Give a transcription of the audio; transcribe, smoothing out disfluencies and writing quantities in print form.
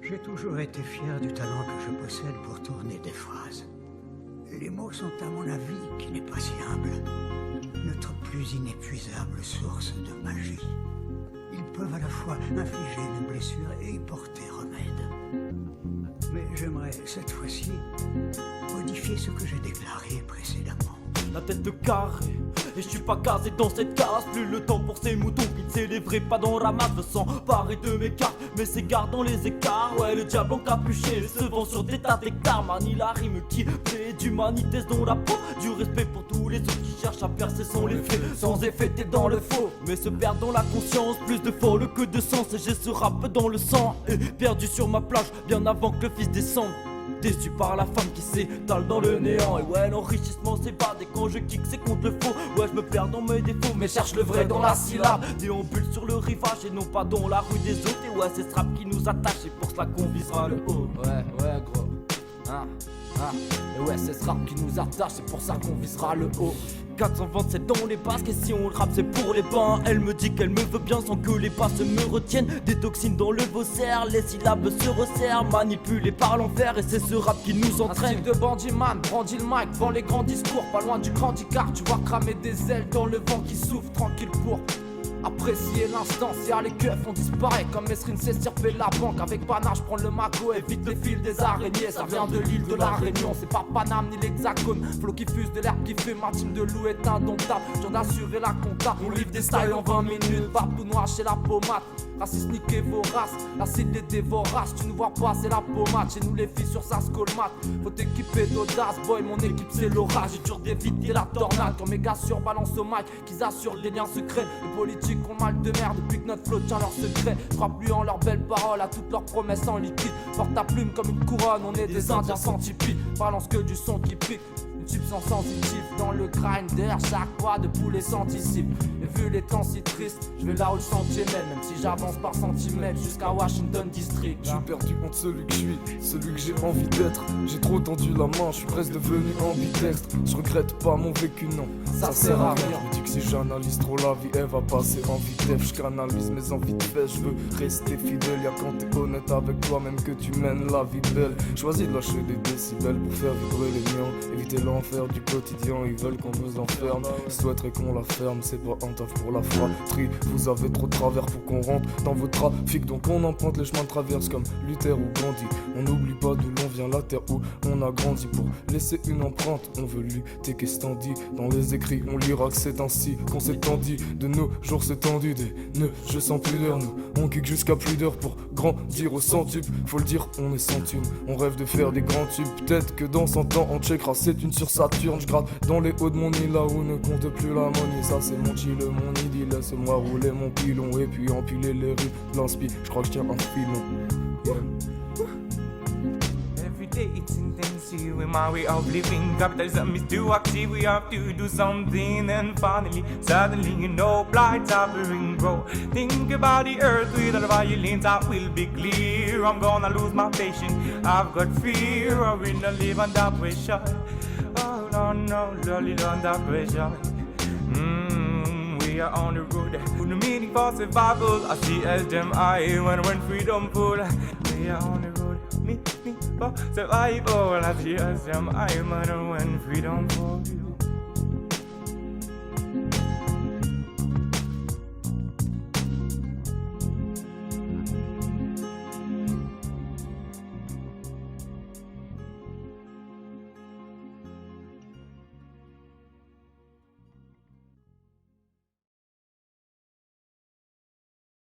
J'ai toujours été fier du talent que je possède pour tourner des phrases. Les mots sont, à mon avis, qui n'est pas si humble, notre plus inépuisable source de magie. Ils peuvent à la fois infliger une blessure et y porter remède. Mais j'aimerais, cette fois-ci, modifier ce que j'ai déclaré précédemment. La tête carrée, et je suis pas casé dans cette case. Plus le temps pour ces moutons qui célébraient pas dans la masse. Veut s'emparer de mes cartes, mais c'est dans les écarts. Ouais, le diable encapuché se vend sur des tas d'hectares. Manie la rime qui plaît, d'humanité dans la peau. Du respect pour tous les autres qui cherchent à percer sans les faits. Sans effet, t'es dans le faux, mais se perdre dans la conscience. Plus de folle que de sens, et j'ai ce rap dans le sang. Et perdu sur ma plage, bien avant que le fils descende. Déçu par la femme qui s'étale dans le néant. Et ouais, l'enrichissement c'est pas dès quand je kick, c'est contre le faux. Ouais, je me perds dans mes défauts, mais cherche le vrai dans la syllabe. Déambule sur le rivage et non pas dans la rue des autres. Et ouais, c'est ce rap qui nous attache, c'est pour cela qu'on visera le haut. Ouais, gros. Et ouais, c'est ce rap qui nous attache, c'est pour ça qu'on visera le haut. 427 dans les basques, et si on le rappe c'est pour les bains. Elle me dit qu'elle me veut bien sans que les basses me retiennent. Des toxines dans le faussaire, les syllabes se resserrent. Manipulé par l'enfer, et c'est ce rap qui nous entraîne. Un style de bandit man, brandit le mic, vend les grands discours. Pas loin du grand car tu vois cramer des ailes dans le vent qui souffle. Tranquille pour apprécier l'instant, si à les keufs on disparaît. Comme Mesrine s'estirper la banque avec panache, prendre le magot, évite le fil des araignées. Ça vient de l'île de la Réunion, c'est pas Paname ni l'Hexagone. Flot qui fuse de l'herbe qui fait, ma team de loup est indomptable. J'en d'assurer la compta, on livre des styles en 20 minutes. Babou noir chez la pommade, raciste niqué vorace. L'acide les dévorace, tu nous vois pas c'est la pommade. Chez nous les filles sur sa scolmate, faut t'équiper d'audace. Boy mon équipe c'est l'orage, j'ai dur d'éviter la tornade. Quand mes gars surbalance au mic, qu'ils assurent des liens secrets. Les politiques ont mal de mer depuis que notre flot tient leurs secrets. Frappe lui en leurs belles paroles, à toutes leurs promesses en liquide. Porte ta plume comme une couronne, on est des indiens centipides. Balance que du son qui pique, une substance sensitive dans le grinder. Chaque pas de poulet s'anticipe. Et vu les temps si tristes, je vais là où le sentier mène. Même si j'avance par centimètres jusqu'à Washington District. Je suis perdu entre celui que je suis, celui que j'ai envie d'être. J'ai trop tendu la main, je suis presque devenu ambidextre. Je regrette pas mon vécu, non, ça sert à rien. Je me dis que si j'analyse trop la vie, elle va passer en vitesse. Je canalise mes envies de fait, je veux rester fidèle. Y'a quand t'es honnête avec toi-même que tu mènes la vie belle. Choisis de lâcher des décibels pour faire vibrer les miens. Éviter l'enfer du quotidien, ils veulent qu'on nous enferme. Ils souhaiteraient qu'on la ferme, c'est pas un taf pour la fratrie. Vous avez trop de travers pour qu'on rentre dans vos trafics. Donc on emprunte les chemins de traverse comme Luther ou Gandhi. On n'oublie pas d'où l'on vient, la terre où on a grandi. Pour laisser une empreinte, on veut lutter, qu'est-ce t'en dis? Dans les écrits, on lira que c'est ainsi qu'on s'est tendu. De nos jours c'est tendu, des nœuds, je sens plus d'heure. Nous, on kick jusqu'à plus d'heures pour grandir au centuple. Faut le dire, on est sans thune, on rêve de faire des grands tubes. Peut-être que dans 100 ans on checkera, c'est une sur Saturne. Je gratte dans les hauts de mon île là où ne compte plus la monnaie. Ça c'est mon chill, mon idylle. Laisse-moi rouler mon pilon et puis empiler les rues d'inspi. Je crois que je tiens un filon. Yeah. Every day it's intensive with my way of living. Capitalism is too active, we have to do something. And finally, suddenly, you know, blights are being grow. Think about the earth without violence, I will be clear. I'm gonna lose my patience, I've got fear. I will not live under pressure. Oh no, slowly under pressure. We are on the road, with the meaning for survival. I see HMI when freedom full. We are on the road, me for survival. I see HMI when freedom full.